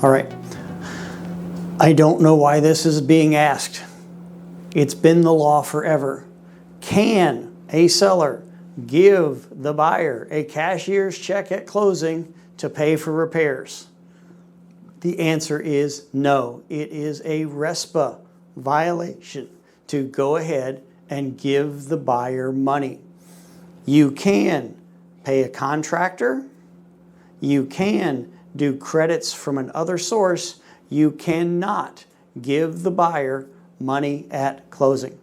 All right. I don't know why this is being asked. It's been the law forever. Can a seller give the buyer a cashier's check at closing to pay for repairs? The answer is no. It is a RESPA violation to go ahead and give the buyer money. You can pay a contractor. You can do credits from another source. You cannot give the buyer money at closing.